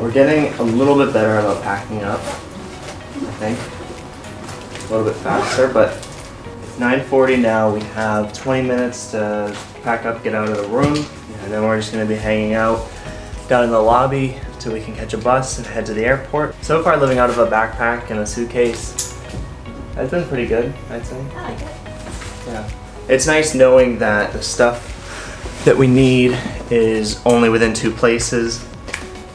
We're getting a little bit better about packing up, I think. A little bit faster, but it's 9:40 now. We have 20 minutes to pack up, get out of the room, and then we're just gonna be hanging out down in the lobby till we can catch a bus and head to the airport. So far, living out of a backpack and a suitcase has been pretty good, I'd say. I like it. Yeah. It's nice knowing that the stuff that we need is only within 2 places.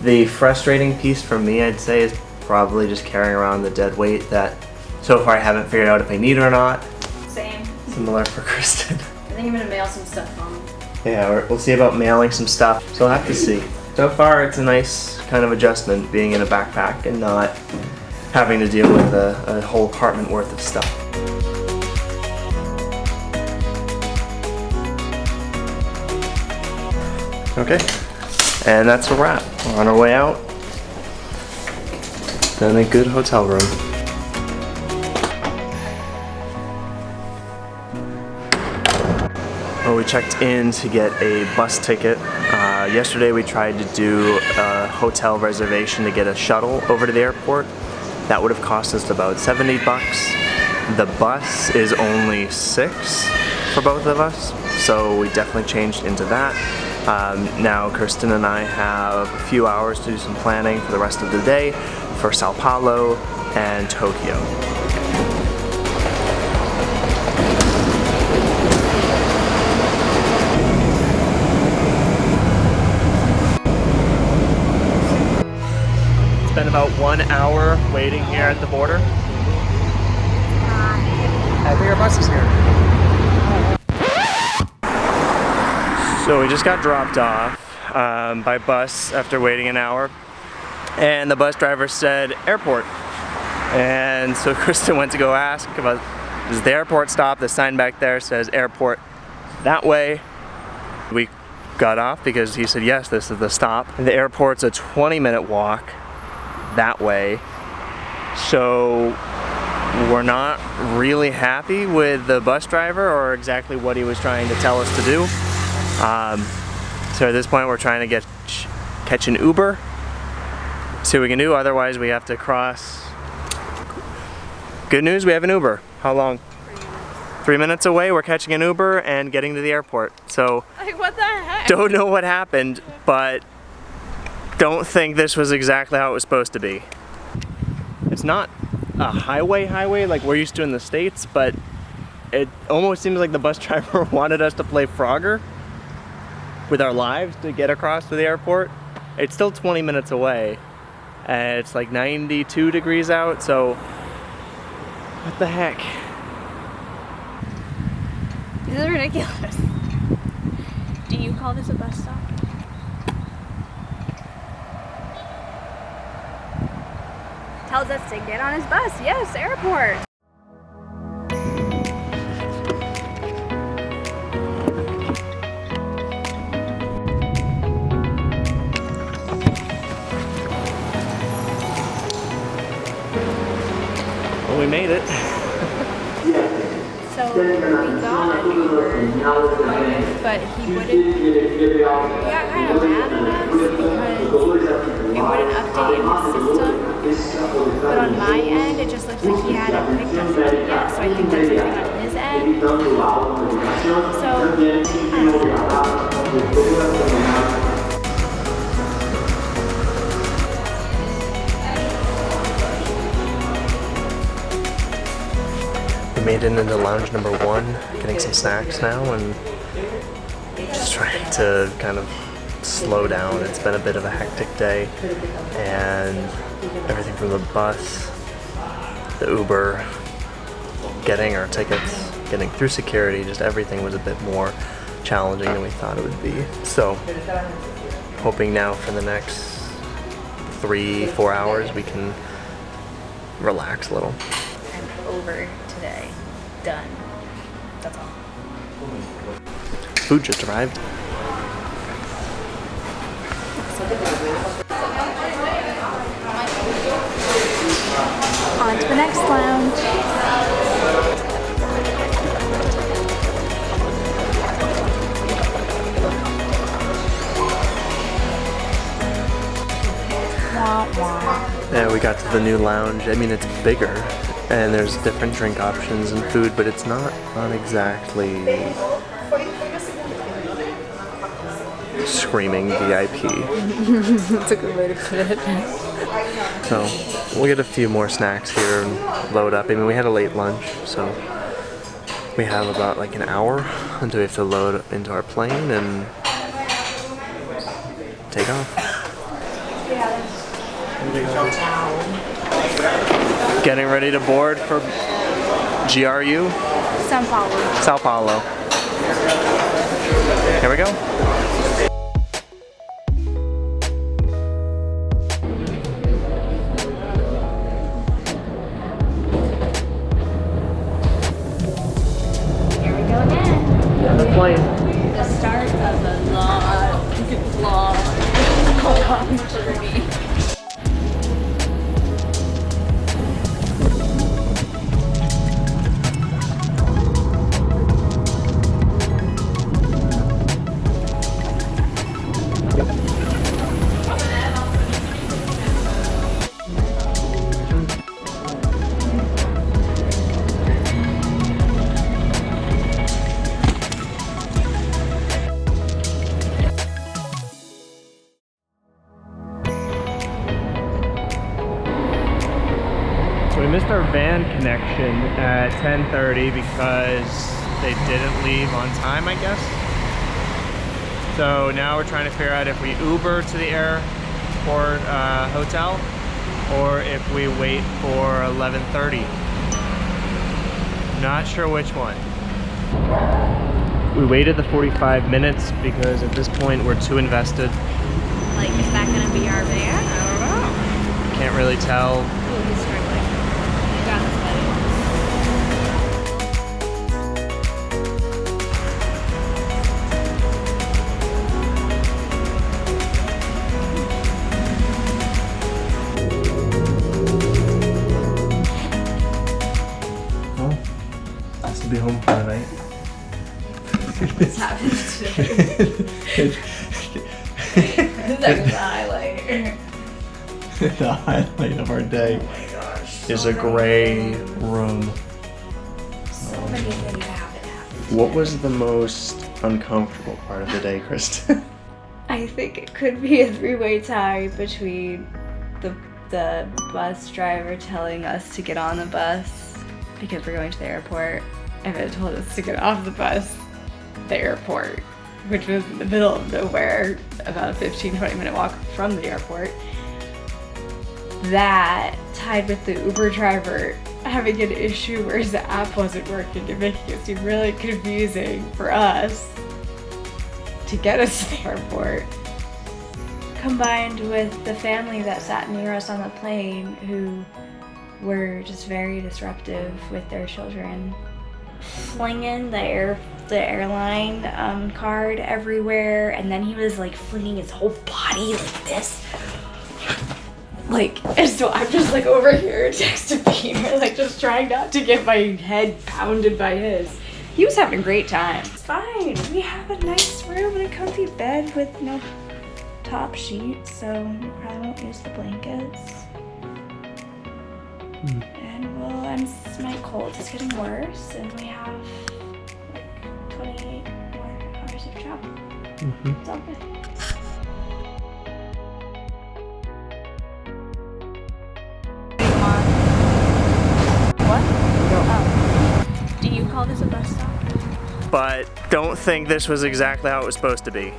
The frustrating piece for me, I'd say, is probably just carrying around the dead weight that so far I haven't figured out if I need it or not. Same. Similar for Kristen. I think I'm gonna mail some stuff home. Yeah, we'll see about mailing some stuff, so we'll have to see. So far, it's a nice kind of adjustment being in a backpack and not having to deal with a whole apartment worth of stuff. Okay, and that's a wrap. We're on our way out. In a good hotel room. Well, we checked in to get a bus ticket. Yesterday we tried to do a hotel reservation to get a shuttle over to the airport. That would have cost us about 70 bucks. The bus is only 6 for both of us, so we definitely changed into that. Now Kirsten and I have a few hours to do some planning for the rest of the day for São Paulo and Tokyo. It's been about 1 hour waiting here at the border. I think our bus is here. So we just got dropped off by bus after waiting an hour, and the bus driver said airport. And so Kristen went to go ask about, does the airport stop? The sign back there says airport that way. We got off because he said yes, this is the stop. And the airport's a 20-minute walk that way. So we're not really happy with the bus driver or exactly what he was trying to tell us to do. So at this point we're trying to catch an Uber, see what we can do, otherwise we have to cross. Good news, we have an Uber. How long? 3 minutes away, we're catching an Uber and getting to the airport. So, Like, what the heck? don't know what happened, but don't think this was exactly how it was supposed to be. It's not a highway like we're used to in the States, but it almost seems like the bus driver wanted us to play Frogger with our lives to get across to the airport. It's still 20 minutes away, and it's like 92 degrees out, so what the heck? This is ridiculous. Do you call this a bus stop? Tells us to get on his bus. Yes, airport. Well, we made it. So we got an Uber, but he wouldn't. He got kind of mad at us because it wouldn't update in the system. But on my end, it just looks like he hadn't picked us up yet. So I think that's something on his end. So I don't know. We made it into lounge number 1, getting some snacks now, and just trying to kind of slow down. It's been a bit of a hectic day, and everything from the bus, the Uber, getting our tickets, getting through security, just everything was a bit more challenging than we thought it would be. So, hoping now for the next 3-4 hours we can relax a little. I'm over today. Done. That's all. Food just arrived. On to the next lounge. Yeah, we got to the new lounge. I mean, it's bigger and there's different drink options and food, but it's not exactly screaming VIP. That's a good way to put it. So we'll get a few more snacks here and load up. I mean, we had a late lunch, so we have about like an hour until we have to load into our plane and take off. Getting ready to board for GRU? São Paulo. São Paulo. Here we go. Plane. The start of a long journey. We missed our van connection at 10:30 because they didn't leave on time, I guess. So now we're trying to figure out if we Uber to the airport hotel or if we wait for 11:30. Not sure which one. We waited the 45 minutes because at this point we're too invested. Like, is that gonna be our van? I don't know. Can't really tell. Ooh, he's struggling. You got this, buddy. Well, nice to be home for the night. What's happened today? That's the highlight. The highlight of our day is a gray room. So many things happen. What was the most uncomfortable part of the day, Kristen? I think it could be a three-way tie between the bus driver telling us to get on the bus because we're going to the airport, and then told us to get off the bus at the airport, which was in the middle of nowhere, about a 15-20 minute walk from the airport. That tied with the Uber driver having an issue where his app wasn't working and making it seem really confusing for us to get us to the airport, combined with the family that sat near us on the plane who were just very disruptive with their children, flinging the airline card everywhere, and then he was like flinging his whole body like this. Like, and so I'm just like over here texting Peter, like just trying not to get my head pounded by his. He was having a great time. It's fine. We have a nice room and a comfy bed with no top sheet, so we probably won't use the blankets. And my cold is getting worse, and we have like 28 more hours of travel. It's all good. What? Oh. Do you call this a bus stop? But don't think this was exactly how it was supposed to be.